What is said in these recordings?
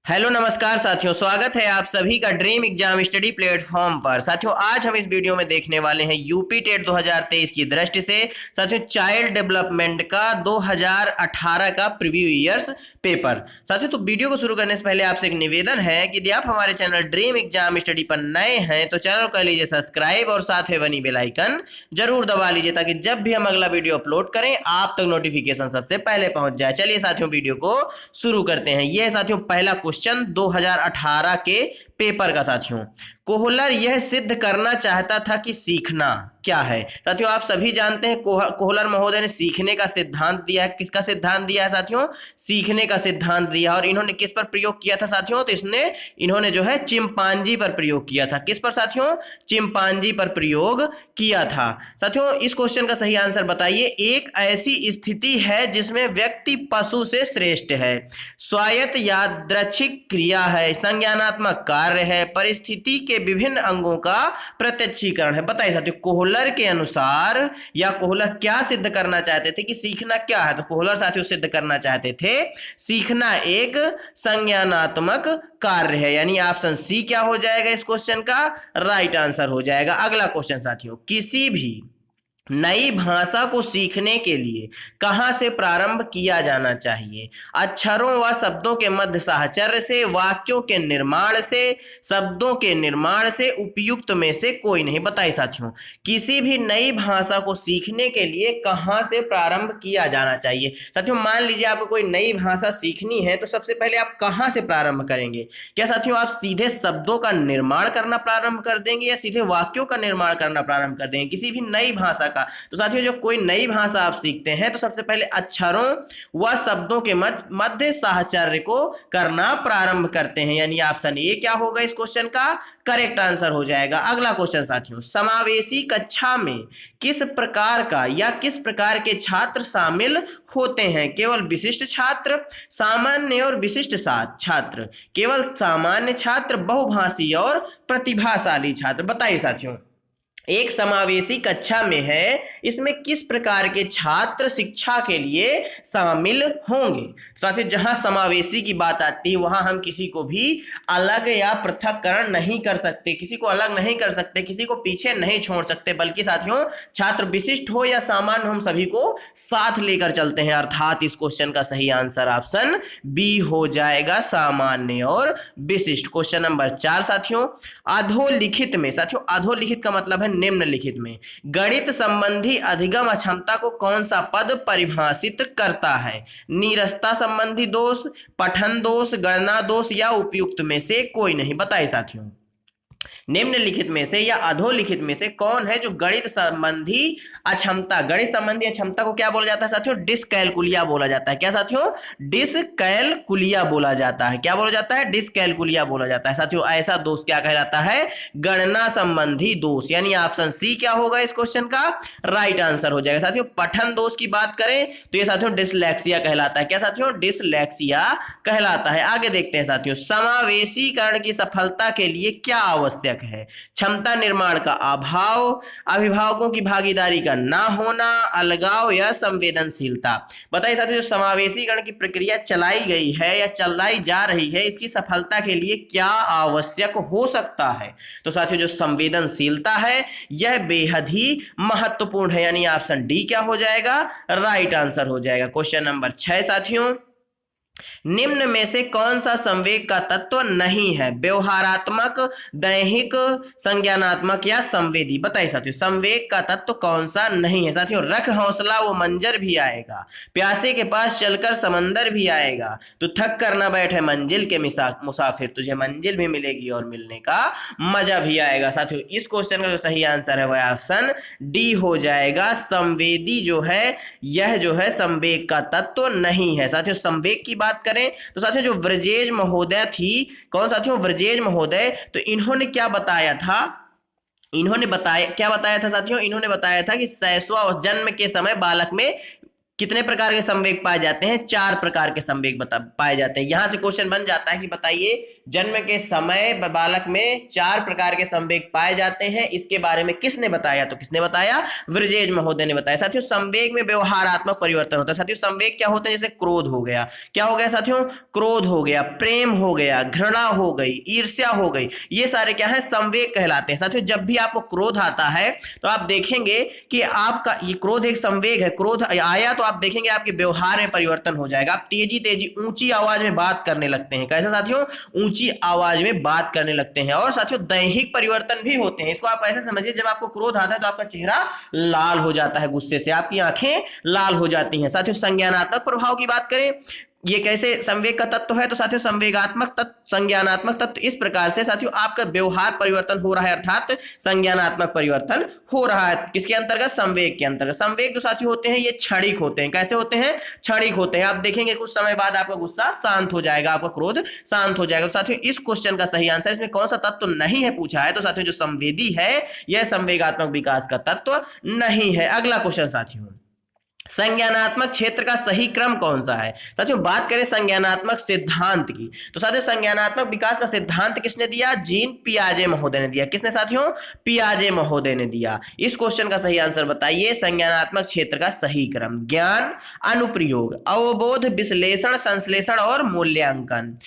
Hello नमस्कार साथियों, स्वागत है आप सभी का ड्रीम एग्जाम स्टडी प्लेटफॉर्म पर। साथियों, आज हम इस वीडियो में देखने वाले हैं यूपी टेट 2023 की दृष्टि से साथियों चाइल्ड डेवलपमेंट का 2018 का प्रीव्यू ईयर्स पेपर। साथियों, तो वीडियो को शुरू करने से पहले आपसे एक निवेदन है कि यदि आप हमारे चैनल ड्रीम एग्जाम स्टडी पर नए हैं तो चैनल को कर लीजिए सब्सक्राइब और साथ में बनी बेल आइकन जरूर दबा लीजिए ताकि जब भी हम अगला वीडियो अपलोड करें आप तक नोटिफिकेशन सबसे पहले पहुंच जाए। चलिए साथियों, वीडियो को शुरू करते हैं। यह साथियों पहला क्वेश्चन 2018 के पेपर का। साथियों, कोहलर यह सिद्ध करना चाहता था कि सीखना क्या है। साथियों, आप सभी जानते हैं कोहलर महोदय ने सीखने का सिद्धांत दिया है। किसका सिद्धांत दिया है साथियों? सीखने का सिद्धांत दिया। और इन्होंने किस पर प्रयोग किया था साथियों? तो इन्होंने जो है चिंपांजी पर प्रयोग किया था। किस पर साथियों? चिंपांजी पर प्रयोग किया था। साथियों, इस क्वेश्चन का सही आंसर बताइए। एक ऐसी स्थिति है जिसमें व्यक्ति पशु से श्रेष्ठ है, स्वायत्त यादृच्छिक क्रिया है, संज्ञानात्मक कार्य है, परिस्थिति के विभिन्न अंगों का प्रत्यक्षीकरण है। बताइए साथियों, कोहलर के अनुसार या कोहलर क्या सिद्ध करना चाहते थे कि सीखना क्या है? तो कोहलर साथियों सिद्ध करना चाहते थे सीखना एक संज्ञानात्मक कार्य है, यानी ऑप्शन सी क्या हो जाएगा इस क्वेश्चन का राइट आंसर हो जाएगा। अगला क्वेश्चन साथियों, किसी भी नई भाषा को सीखने के लिए कहां से प्रारंभ किया जाना चाहिए? अक्षरों व शब्दों के मध्य साहचर्य से, वाक्यों के निर्माण से, शब्दों के निर्माण से, उपयुक्त में से कोई नहीं। बताइए साथियों, किसी भी नई भाषा को सीखने के लिए कहां से प्रारंभ किया जाना चाहिए? साथियों, मान लीजिए आपको कोई नई भाषा सीखनी है तो सबसे पहले आप कहां से प्रारंभ करेंगे? क्या साथियों आप सीधे शब्दों का निर्माण करना प्रारंभ कर देंगे या सीधे वाक्यों का निर्माण करना प्रारंभ कर देंगे किसी भी नई भाषा? तो साथियों, जो कोई नई भाषा आप सीखते हैं तो सबसे पहले अक्षरों व शब्दों के मध्य साहचर्य को करना प्रारंभ करते हैं, यानी ऑप्शन ए क्या होगा इस क्वेश्चन का करेक्ट आंसर हो जाएगा। अगला क्वेश्चन साथियों, समावेशी कक्षा में किस प्रकार का या किस प्रकार के छात्र शामिल होते हैं? केवल विशिष्ट छात्र, सामान्य और विशिष्ट छात्र, केवल सामान्य छात्र, बहुभाषी और प्रतिभाशाली छात्र। बताइए साथियों, एक समावेशी कक्षा में है, इसमें किस प्रकार के छात्र शिक्षा के लिए शामिल होंगे? साथियों, जहां समावेशी की बात आती है वहां हम किसी को भी अलग या पृथक्करण नहीं कर सकते, किसी को अलग नहीं कर सकते, किसी को पीछे नहीं छोड़ सकते, बल्कि साथियों छात्र विशिष्ट हो या सामान्य हम सभी को साथ लेकर चलते हैं। अर्थात इस क्वेश्चन का सही आंसर ऑप्शन बी हो जाएगा, सामान्य और विशिष्ट। क्वेश्चन नंबर 4 साथियों, अधोलिखित में, साथियों अधोलिखित का मतलब है निम्नलिखित में, गणित संबंधी अधिगम अक्षमता को कौन सा पद परिभाषित करता है? नीरसता संबंधी दोष, पठन दोष, गणना दोष या उपयुक्त में से कोई नहीं। बताइए साथियों, निम्नलिखित में से या अधोलिखित में से कौन है जो गणित संबंधी अक्षमता, गणित संबंधी अक्षमता को क्या बोला जाता है साथियों? डिसकैलकुलिया बोला जाता है। क्या साथियों? डिसकैलकुलिया बोला जाता है। क्या बोला जाता है? डिसकैलकुलिया बोला जाता है। साथियों, ऐसा दोष क्या कहलाता है? गणना संबंधी दोष, यानी ऑप्शन सी क्या होगा इस क्वेश्चन का राइट आंसर हो जाएगा। साथियों, पठन दोष की बात करें तो यह साथियों डिसलेक्सिया कहलाता है। क्या साथियों? डिसलेक्सिया कहलाता है। आगे देखते हैं साथियों, समावेशीकरण की सफलता के लिए क्या आवश्यक है? क्षमता निर्माण का अभाव, अभिभावकों की भागीदारी का ना होना, अलगाव या संवेदनशीलता। बताइए साथियों, जो समावेशीकरण की प्रक्रिया चलाई गई है या चलाई जा रही है, इसकी सफलता के लिए क्या आवश्यक हो सकता है? तो साथियों, जो संवेदनशीलता है यह बेहद ही महत्वपूर्ण है, यानी ऑप्शन डी क्या हो जाएगा राइट आंसर हो जाएगा। क्वेश्चन नंबर 6 साथियों, निम्न में से कौन सा संवेग का तत्व नहीं है? व्यवहारात्मक, दैहिक, संज्ञानात्मक या संवेदी। बताइए साथियों, संवेग का तत्व कौन सा नहीं है? साथियों, रख हौसला वो मंजर भी आएगा, प्यासे के पास चलकर समंदर भी आएगा, तो थक कर न बैठे मंजिल के मुसाफिर, तुझे मंजिल भी मिलेगी और मिलने का मजा भी आएगा। साथियों, इस क्वेश्चन का जो सही आंसर है वह ऑप्शन डी हो जाएगा। संवेदी जो है यह जो है संवेग का तत्व नहीं है। साथियों, संवेग की बात करें तो साथियों जो व्रजेश महोदय थी, कौन साथियों? व्रजेश महोदय, तो इन्होंने क्या बताया था? इन्होंने बताया क्या बताया था साथियों? इन्होंने बताया था कि शैशव जन्म के समय बालक में कितने प्रकार के संवेग पाए जाते हैं? 4 प्रकार के संवेग पाए जाते हैं। यहां से क्वेश्चन बन जाता है कि बताइए जन्म के समय बालक में 4 प्रकार के संवेग पाए जाते हैं, इसके बारे में किसने बताया? तो किसने बताया? वृजेश महोदय ने बताया। साथियों संवेग में व्यवहारात्मक परिवर्तन होता है। साथियों संवेग क्या होते हैं? जैसे क्रोध हो गया, क्या हो गया साथियों? क्रोध हो गया, प्रेम हो गया, घृणा हो गई, ईर्ष्या हो गई, ये सारे क्या है? संवेग कहलाते हैं। साथियों जब भी आपको क्रोध आता है तो आप देखेंगे कि आपका ये क्रोध एक संवेग है। क्रोध आया तो आप देखेंगे आपके व्यवहार में परिवर्तन हो जाएगा। आप तेजी तेजी ऊंची आवाज में बात करने लगते हैं। कैसे साथियों? ऊंची आवाज में बात करने लगते हैं। और साथियों दैहिक परिवर्तन भी होते हैं। इसको आप ऐसे समझिए, जब आपको क्रोध आता है तो आपका चेहरा लाल हो जाता है, गुस्से से आपकी आंखें लाल हो जाती हैं। साथियों संज्ञानात्मक प्रभाव की बात करें, ये कैसे संवेग का तत्व है? तो साथियों संवेगात्मक तत्व, संज्ञानात्मक तत्व इस प्रकार से साथियों आपका व्यवहार परिवर्तन हो रहा है, अर्थात संज्ञानात्मक परिवर्तन हो रहा है। किसके अंतर्गत? संवेग के अंतर्गत। संवेग जो साथियों होते हैं ये क्षणिक होते हैं। कैसे होते हैं? क्षणिक होते हैं। आप देखेंगे कुछ समय बाद आपका गुस्सा शांत हो जाएगा, आपका क्रोध शांत हो जाएगा। तो साथियों इस क्वेश्चन का सही आंसर, इसमें कौन सा तत्व नहीं है पूछा है, तो साथियों जो संवेदी है यह संवेगात्मक विकास का तत्व नहीं है। अगला क्वेश्चन साथियों, संज्ञानात्मक क्षेत्र का सही क्रम कौन सा है? साथियों बात करें संज्ञानात्मक सिद्धांत की, तो साथियों संज्ञानात्मक विकास का सिद्धांत किसने दिया? जीन पियाजे महोदय ने दिया। किसने साथियों? पियाजे महोदय ने दिया। इस क्वेश्चन का सही आंसर बताइए, संज्ञानात्मक क्षेत्र का सही क्रम। ज्ञान, अनुप्रयोग, अवबोध, विश्लेषण, संश्लेषण और मूल्यांकन।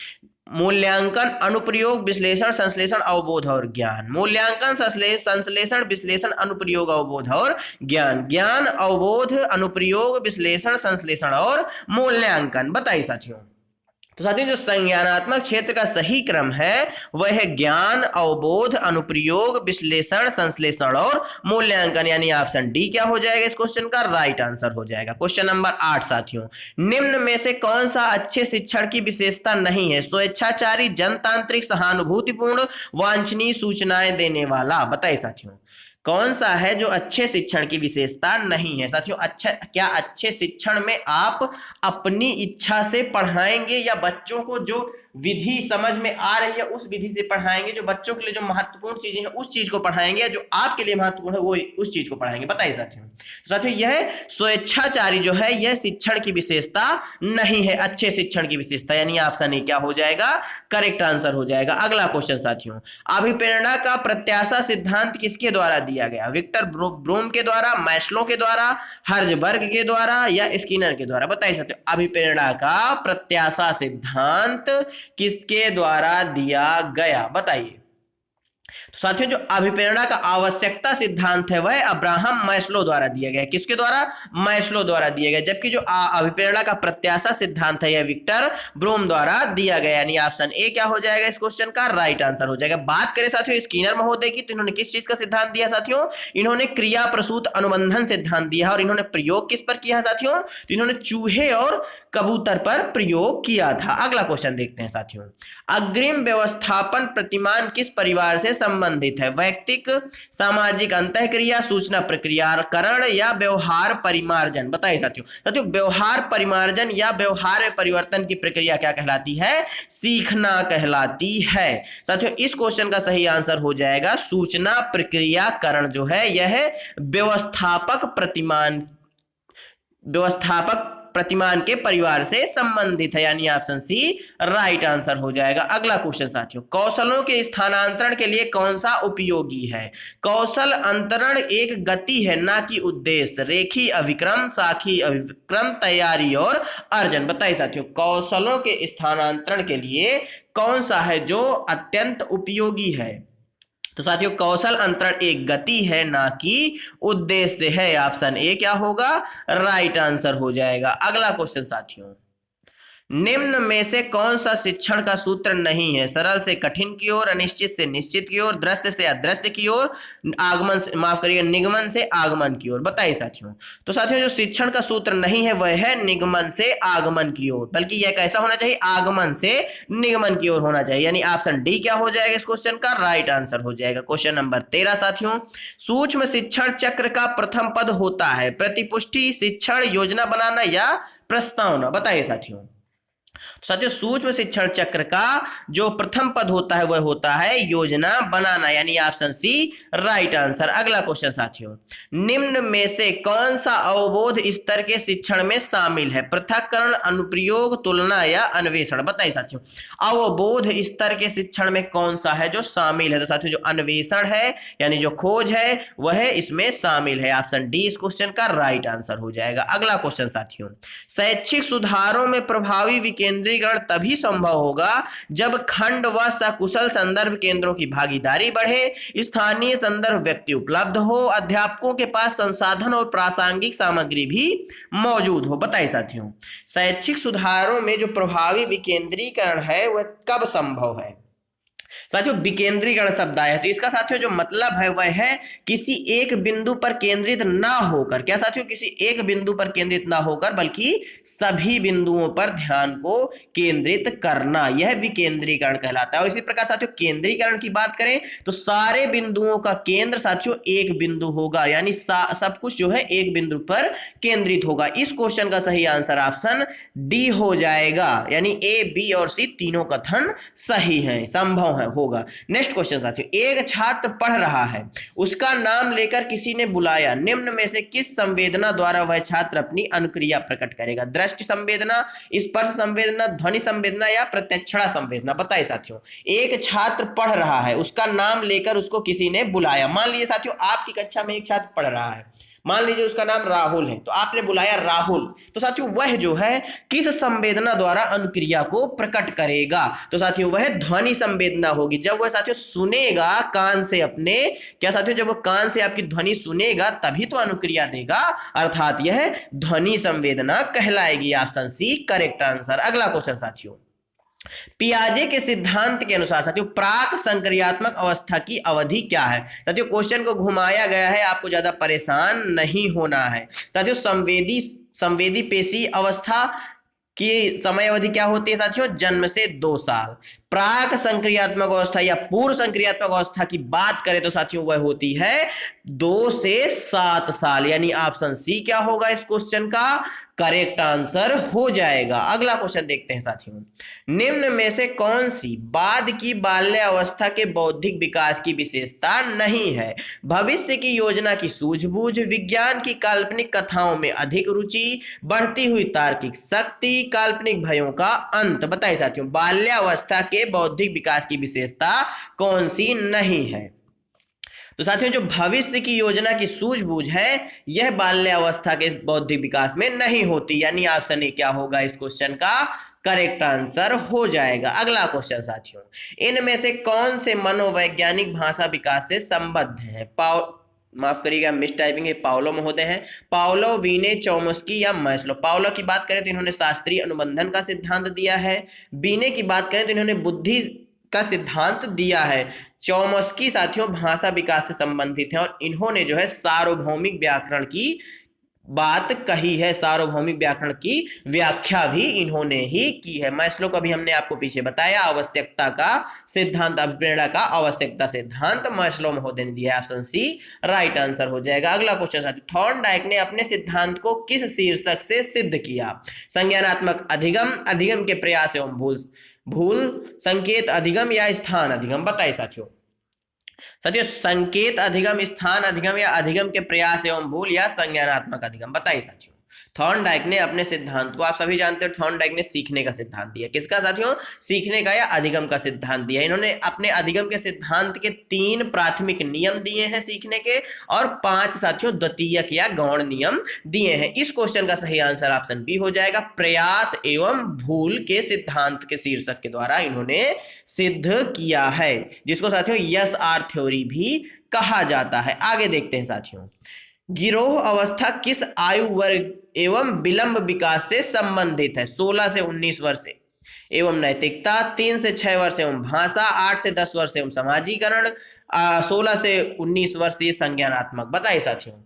मूल्यांकन, अनुप्रयोग, विश्लेषण, संश्लेषण, अवबोध और ज्ञान। मूल्यांकन, संश्लेषण, विश्लेषण, अनुप्रयोग, अवबोध और ज्ञान। ज्ञान, अवबोध, अनुप्रयोग, विश्लेषण, संश्लेषण और मूल्यांकन। बताइए साथियों। तो साथियों जो संज्ञानात्मक क्षेत्र का सही क्रम है वह है ज्ञान, अवबोध, अनुप्रयोग, विश्लेषण, संश्लेषण और मूल्यांकन, यानी ऑप्शन डी क्या हो जाएगा इस क्वेश्चन का? राइट आंसर हो जाएगा। क्वेश्चन नंबर 8 साथियों, निम्न में से कौन सा अच्छे शिक्षण की विशेषता नहीं है? स्वेच्छाचारी, जनतांत्रिक, सहानुभूतिपूर्ण, वांछनीय सूचनाएं देने वाला। बताइए साथियों कौन सा है जो अच्छे शिक्षण की विशेषता नहीं है? साथियों अच्छा, क्या अच्छे शिक्षण में आप अपनी इच्छा से पढ़ाएंगे या बच्चों को जो विधि समझ में आ रही है उस विधि से पढ़ाएंगे? जो बच्चों के लिए जो महत्वपूर्ण चीजें हैं उस चीज को पढ़ाएंगे, या जो आपके लिए महत्वपूर्ण है वो उस चीज को पढ़ाएंगे? बताइए साथियों। साथियों यह स्वेच्छाचारी जो है यह शिक्षण की विशेषता नहीं है, अच्छे शिक्षण की विशेषता, यानी ऑप्शन ए क्या हो जाएगा? करेक्ट आंसर हो जाएगा। अगला क्वेश्चन साथियों, अभिप्रेरणा का प्रत्याशा सिद्धांत किसके द्वारा दिया गया? विक्टर ब्रूम के द्वारा, मैस्लो के द्वारा, हर्जबर्ग के द्वारा या स्किनर के द्वारा? बताइए साथियों अभिप्रेरणा का प्रत्याशा सिद्धांत किसके द्वारा दिया गया? बताइए। तो साथियों जो अभिप्रेरणा का आवश्यकता सिद्धांत है वह अब्राहम मैस्लो द्वारा दिया गया। किसके द्वारा? मैस्लो द्वारा दिया गया। जबकि जो अभिप्रेरणा का प्रत्याशा सिद्धांत है यह विक्टर ब्रूम द्वारा दिया गया, यानी ऑप्शन ए क्या हो जाएगा इस क्वेश्चन का? राइट आंसर हो जाएगा। बात करें साथियों स्किनर महोदय की, तो इन्होंने किस चीज का सिद्धांत दिया साथियों? इन्होंने क्रिया प्रसूत अनुबंधन सिद्धांत दिया। और इन्होंने प्रयोग किस पर किया साथियों? तो इन्होंने चूहे और कबूतर पर प्रयोग किया था। अगला क्वेश्चन देखते हैं साथियों, अग्रिम व्यवस्थापन प्रतिमान किस परिवार से संबंधित है? वैयक्तिक, सामाजिक अंतःक्रिया, सूचना प्रक्रियाकरण या व्यवहार परिमार्जन? बताइए साथियों। साथियों व्यवहार परिमार्जन या व्यवहार परिवर्तन की प्रक्रिया क्या कहलाती है? सीखना कहलाती है। साथियों इस क्वेश्चन का सही आंसर हो जाएगा सूचना प्रक्रियाकरण जो है यह व्यवस्थापक प्रतिमान के परिवार से संबंधित है, यानी ऑप्शन सी राइट आंसर हो जाएगा। अगला क्वेश्चन साथियों, कौशलों के स्थानांतरण के लिए कौन सा उपयोगी है? कौशल अंतरण एक गति है ना कि उद्देश्य। रेखी अभिक्रम, साखी अभिक्रम, तैयारी और अर्जन। बताइए साथियों कौशलों के स्थानांतरण के लिए कौन सा है जो अत्यंत उपयोगी है? तो साथियों कौशल अंतरण एक गति है ना कि उद्देश्य है, ऑप्शन ए क्या होगा? राइट आंसर हो जाएगा। अगला क्वेश्चन साथियों, निम्न में से कौन सा शिक्षण का सूत्र नहीं है? सरल से कठिन की ओर, अनिश्चित से निश्चित की ओर, दृश्य से अदृश्य की ओर, आगमन से, माफ करिए, निगमन से आगमन की ओर। बताइए साथियों। तो साथियों जो शिक्षण का सूत्र नहीं है वह है निगमन से आगमन की ओर, बल्कि यह कैसा होना चाहिए? आगमन से निगमन की ओर होना चाहिए, यानी ऑप्शन डी क्या हो जाएगा इस क्वेश्चन का? राइट आंसर हो जाएगा। क्वेश्चन नंबर 13 साथियों, सूक्ष्म शिक्षण चक्र का प्रथम पद होता है प्रतिपुष्टि, शिक्षण, योजना बनाना या प्रस्तावना? बताइए साथियों। साथियों सूक्ष्म शिक्षण चक्र का जो प्रथम पद होता है वह होता है योजना बनाना, यानी ऑप्शन सी राइट आंसर। अगला क्वेश्चन साथियों, निम्न में से कौन सा अवबोध स्तर के शिक्षण में शामिल है? पृथक्करण, अनुप्रयोग, तुलना या अन्वेषण? बताइए साथियों, अवबोध स्तर के शिक्षण में कौन सा है जो शामिल है? तो साथियों जो अन्वेषण है यानी जो खोज है वह इसमें शामिल है। ऑप्शन डी इस क्वेश्चन का राइट आंसर हो जाएगा। अगला क्वेश्चन साथियों, शैक्षिक सुधारों में प्रभावी विकेंद्रीकरण तभी संभव होगा जब खंड व सकुशल संदर्भ केंद्रों की भागीदारी बढ़े, स्थानीय संदर्भ व्यक्ति उपलब्ध हो, अध्यापकों के पास संसाधन और प्रासंगिक सामग्री भी मौजूद हो। बताइए साथियों, शैक्षिक सुधारों में जो प्रभावी विकेंद्रीकरण है वह कब संभव है? साथियों विकेंद्रीकरण शब्द आया है तो इसका साथियों जो मतलब है वह है किसी एक बिंदु पर केंद्रित ना होकर, क्या साथियों, किसी एक बिंदु पर केंद्रित ना होकर बल्कि सभी बिंदुओं पर ध्यान को केंद्रित करना, यह विकेंद्रीकरण कहलाता है। और इसी प्रकार साथियों केंद्रीकरण की बात करें तो सारे बिंदुओं का केंद्र साथियों एक बिंदु होगा, यानी सब कुछ जो है एक बिंदु पर केंद्रित होगा। इस क्वेश्चन का सही आंसर ऑप्शन डी हो जाएगा, यानी ए, बी और सी तीनों कथन सही है, संभव है, होगा। नेक्स्ट क्वेश्चन साथियों, एक छात्र पढ़ रहा है, उसका नाम लेकर किसी ने बुलाया, निम्न में से किस संवेदना द्वारा वह छात्र अपनी अनुक्रिया प्रकट करेगा? दृष्टि संवेदना, स्पर्श संवेदना, ध्वनि संवेदना या प्रत्यक्षणा संवेदना? बताइए साथियों, एक छात्र पढ़ रहा है, उसका नाम लेकर उसको किसी ने बुलाया। मान लीजिए साथियों आपकी कक्षा में एक छात्र पढ़ रहा है, मान लीजिए उसका नाम राहुल है, तो आपने बुलाया राहुल, तो साथियों वह जो है किस संवेदना द्वारा अनुक्रिया को प्रकट करेगा? तो साथियों वह ध्वनि संवेदना होगी। जब वह साथियों सुनेगा कान से अपने, क्या साथियों, जब वह कान से आपकी ध्वनि सुनेगा तभी तो अनुक्रिया देगा, अर्थात यह ध्वनि संवेदना कहलाएगी। Option C correct answer. अगला क्वेश्चन साथियों, पियाजे के सिद्धांत के अनुसार साथियों प्राक संक्रियात्मक अवस्था की अवधि क्या है? साथियों क्वेश्चन को घुमाया गया है, आपको ज्यादा परेशान नहीं होना है। साथियों संवेदी पेशी अवस्था की समय अवधि क्या होती है? साथियों जन्म से 2 साल। प्राक संक्रियात्मक अवस्था या पूर्व संक्रियात्मक अवस्था की बात करें तो साथियों वह होती है 2 से 7 साल, यानी ऑप्शन सी क्या होगा इस क्वेश्चन का करेक्ट आंसर हो जाएगा। अगला क्वेश्चन देखते हैं साथियों, निम्न में से कौन सी बाद की बाल्य अवस्था के बौद्धिक विकास की विशेषता नहीं है? भविष्य की योजना की सूझबूझ, विज्ञान की काल्पनिक कथाओं में अधिक रुचि, बढ़ती हुई तार्किक शक्ति, काल्पनिक भयों का अंत? बताइए साथियों बाल्यावस्था के बौद्धिक विकास की विशेषता कौन सी नहीं है? तो साथियों जो भविष्य की योजना की सूझबूझ है यह बाल्यावस्था के बौद्धिक विकास में नहीं होती, यानी ऑप्शन ए क्या होगा इस क्वेश्चन का करेक्ट आंसर हो जाएगा। अगला क्वेश्चन साथियों, इनमें से कौन से मनोवैज्ञानिक भाषा विकास से संबद्ध है? माफ करिएगा मिस टाइपिंग है, पाउलो महोदय हैं, पाउलो, वीने, चोम्स्की या मैस्लो? पाउलो की बात करें तो इन्होंने शास्त्रीय अनुबंधन का सिद्धांत दिया है। वीने की बात करें तो इन्होंने बुद्धि का सिद्धांत दिया है। चोम्स्की साथियों भाषा विकास से संबंधित हैं और इन्होंने जो है सार्वभौमिक व्याकरण की बात कही है, सार्वभौमिक व्याकरण की व्याख्या भी इन्होंने ही की है। मैस्लो का भी हमने आपको पीछे बताया, आवश्यकता का सिद्धांत, अभिप्रेरणा का आवश्यकता सिद्धांत मैस्लो महोदय ने दिया है। ऑप्शन सी राइट आंसर हो जाएगा। अगला क्वेश्चन साथियों, थॉर्नडाइक ने अपने सिद्धांत को किस शीर्षक से सिद्ध किया? संज्ञानात्मक अधिगम, अधिगम के प्रयास एवं भूल, संकेत अधिगम या स्थान अधिगम? बताइए साथियों संकेत अधिगम, स्थान अधिगम या अधिगम के प्रयास एवं भूल या संज्ञानात्मक अधिगम? बताइए साथियों थॉर्नडाइक ने अपने सिद्धांत को, आप सभी जानते हो थॉर्नडाइक ने सीखने का सिद्धांत दिया। किसका साथियों? सीखने का या अधिगम का सिद्धांत दिया। इन्होंने अपने अधिगम के सिद्धांत के 3 प्राथमिक नियम दिए हैं सीखने के और 5 साथियों द्वितीयक या गौण नियम दिए हैं। इस क्वेश्चन का सही आंसर ऑप्शन बी हो जाएगा, प्रयास एवं भूल के सिद्धांत के शीर्षक के द्वारा इन्होंने सिद्ध किया है, जिसको साथियों यस आर थ्योरी भी कहा जाता है। आगे देखते हैं साथियों, गिरोह अवस्था किस आयु वर्ग एवं विलंब विकास से संबंधित है? 16 से 19 वर्ष एवं नैतिकता, 3 से 6 वर्ष एवं भाषा, 8 से 10 वर्ष एवं समाजीकरण, 16 से 19 वर्ष ये संज्ञानात्मक। बताइए साथियों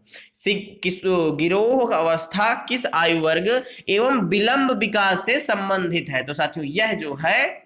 किस गिरोह अवस्था किस आयु वर्ग एवं विलंब विकास से संबंधित है? तो साथियों यह जो है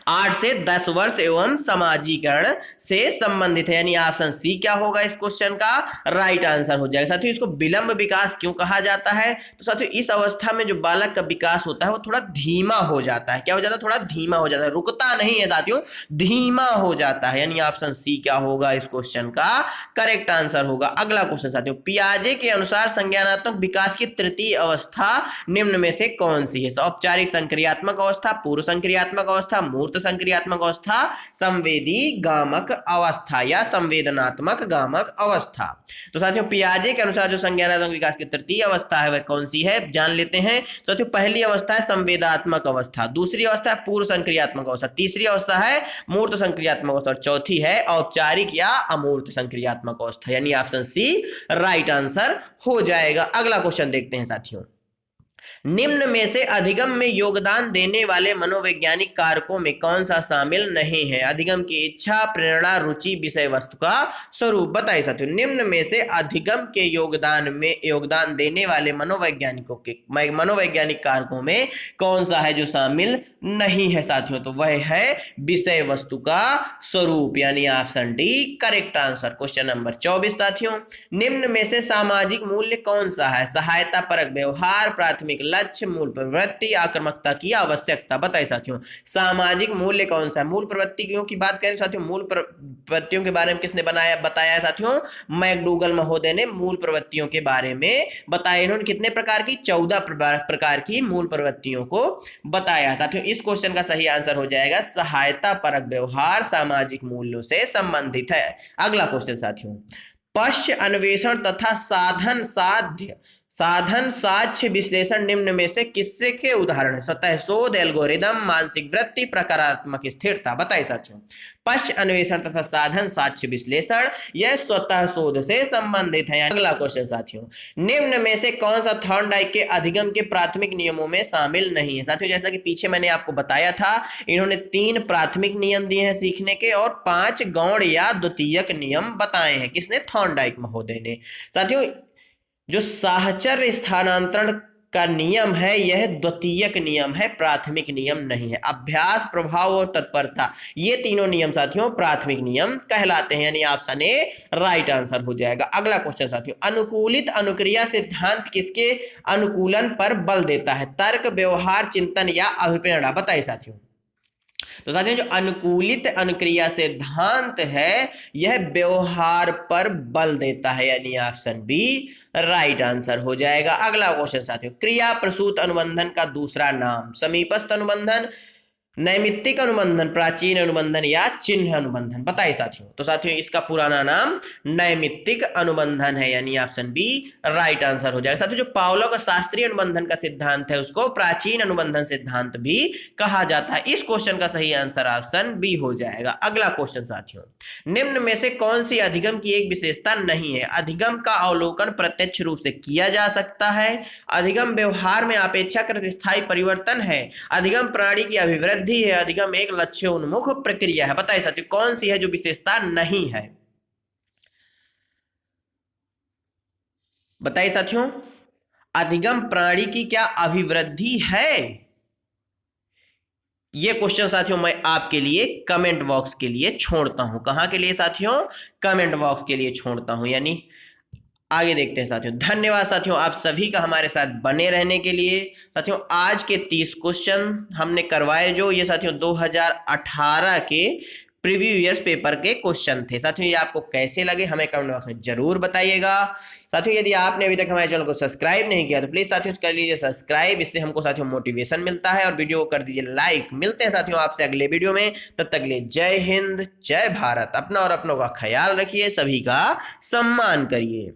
8 से 10 वर्ष एवं समाजीकरण से संबंधित है, यानी ऑप्शन सी क्या होगा इस क्वेश्चन का राइट आंसर हो जाएगा। साथियों इसको विलंब विकास क्यों कहा जाता है, तो साथियों इस अवस्था में जो बालक का विकास होता है वो थोड़ा धीमा हो जाता है। क्या हो जाता है, थोड़ा धीमा हो जाता है, रुकता नहीं है साथियों, धीमा हो जाता है, यानी ऑप्शन सी क्या होगा इस क्वेश्चन का करेक्ट आंसर होगा। अगला क्वेश्चन साथियों, पियाजे के अनुसार संज्ञानात्मक विकास की तृतीय अवस्था निम्न में से कौन सी है। औपचारिक संक्रियात्मक अवस्था, पूर्व संक्रियात्मक अवस्था, मूर्त संक्रियात्मक अवस्था, संवेदी गामक अवस्था या संवेदनात्मक गामक अवस्था। तो साथियों पियाजे के अनुसार जो संज्ञानात्मक विकास की तृतीय अवस्था है वह कौन सी है, जान लेते हैं। साथियों पहली अवस्था है संवेदात्मक अवस्था, दूसरी अवस्था है पूर्व संक्रियात्मक अवस्था, तीसरी अवस्था है मूर्त संक्रियात्मक अवस्था और चौथी है औपचारिक या अमूर्त संक्रियात्मक अवस्था, यानी ऑप्शन सी राइट आंसर हो जाएगा। अगला क्वेश्चन देखते हैं साथियों, निम्न में से अधिगम में योगदान देने वाले मनोवैज्ञानिक कारकों में कौन सा शामिल नहीं है। अधिगम की इच्छा, प्रेरणा, रुचि, विषय वस्तु का स्वरूप बताइए साथियों। निम्न में से अधिगम के योगदान देने वाले मनोवैज्ञानिक कारकों में कौन सा है जो शामिल नहीं है साथियों, तो वह है विषय वस्तु का स्वरूप, यानी option D correct answer. Question number 24 साथियों, निम्न में से सामाजिक मूल्य कौन सा है। सहायता परक व्यवहार, प्राथमिक लक्ष्य, मूल प्रवृत्ति, आक्रामकता की आवश्यकता बताइए साथियों। सामाजिक मूल्य कौन सा है। मूल प्रवृत्तियों की बात करें साथियों, मूल प्रवृत्तियों के बारे में किसने बताया है साथियों, मैकडूगल महोदय ने मूल प्रवृत्तियों के बारे में बताया। इन्होंने कितने प्रकार की, 14 प्रकार की मूल प्रवृत्तियों को बताया साथियों। इस क्वेश्चन का सही आंसर हो जाएगा सहायता परक व्यवहार सामाजिक मूल्यों से संबंधित है। अगला क्वेश्चन साथियों, पश्च अन्वेषण तथा साधन साक्ष्य विश्लेषण निम्न में से किससे के उदाहरण है। सतह शोध, एल्गोरिदम, मानसिक वृत्ति, प्रकारात्मक स्थिरता बताइए साथियों। पश्च अन्वेषण तथा साधन साक्ष्य विश्लेषण यह स्वतः शोध से संबंधित है। अगला क्वेश्चन साथियों, निम्न में से कौन सा थॉर्नडाइक के अधिगम के प्राथमिक नियमों में शामिल नहीं है। साथियों जैसा कि पीछे मैंने आपको बताया था, इन्होंने 3 प्राथमिक नियम दिए हैं सीखने के और 5 गौण या द्वितीयक नियम बताए हैं। किसने, थॉर्नडाइक महोदय ने। साथियों जो साहचर्य स्थानांतरण का नियम है यह द्वितीयक नियम है, प्राथमिक नियम नहीं है। अभ्यास, प्रभाव और तत्परता ये तीनों नियम साथियों प्राथमिक नियम कहलाते हैं, यानी ऑप्शन ए राइट आंसर हो जाएगा। अगला क्वेश्चन साथियों, अनुकूलित अनुक्रिया सिद्धांत किसके अनुकूलन पर बल देता है। तर्क, व्यवहार, चिंतन या अभिप्रेरणा बताइए साथियों। तो साथियों जो अनुकूलित अनुक्रिया सिद्धांत है यह व्यवहार पर बल देता है, यानी ऑप्शन बी राइट आंसर हो जाएगा। अगला क्वेश्चन साथियों, क्रिया प्रसूत अनुबंधन का दूसरा नाम। समीपस्थ अनुबंधन, नैमित्तिक अनुबंधन, प्राचीन अनुबंधन या चिन्ह अनुबंधन बताइए साथियों। तो साथियों इसका पुराना नाम नैमित्तिक अनुबंधन है, यानी ऑप्शन बी राइट आंसर हो जाएगा। साथियों जो पावलोव का शास्त्रीय अनुबंधन का सिद्धांत है उसको प्राचीन अनुबंधन सिद्धांत भी कहा जाता है। इस क्वेश्चन का सही आंसर ऑप्शन बी हो जाएगा। अगला क्वेश्चन साथियों, निम्न में से कौन सी अधिगम की एक विशेषता नहीं है। अधिगम का अवलोकन प्रत्यक्ष रूप से किया जा सकता है। अधिगम व्यवहार में अपेक्षाकृत स्थायी परिवर्तन है। अधिगम प्राणी की अभिवृद्धि है। अधिगम एक लक्ष्य उन्मुख प्रक्रिया है। बताइए साथियों कौन सी है जो विशेषता नहीं है। बताइए साथियों, अधिगम प्राणी की क्या अभिवृद्धि है। ये क्वेश्चन साथियों मैं आपके लिए कमेंट बॉक्स के लिए छोड़ता हूं। कहां के लिए साथियों, कमेंट बॉक्स के लिए छोड़ता हूं, यानी आगे देखते हैं साथियों। धन्यवाद साथियों आप सभी का हमारे साथ बने रहने के लिए। साथियों आज के 30 क्वेश्चन हमने करवाए जो ये साथियों 2018 के प्रीवियस ईयर्स पेपर के क्वेश्चन थे। साथियों ये आपको कैसे लगे हमें कमेंट बॉक्स में जरूर बताइएगा। साथियों यदि आपने अभी तक हमारे चैनल को सब्सक्राइब नहीं किया तो प्लीज साथियों कर लीजिए सब्सक्राइब, इससे हमको साथियों मोटिवेशन मिलता है, और वीडियो को कर दीजिए लाइक। मिलते हैं साथियों आपसे अगले वीडियो में, तब तक के लिए जय हिंद जय भारत। अपना और अपनों का ख्याल रखिए, सभी का सम्मान करिए।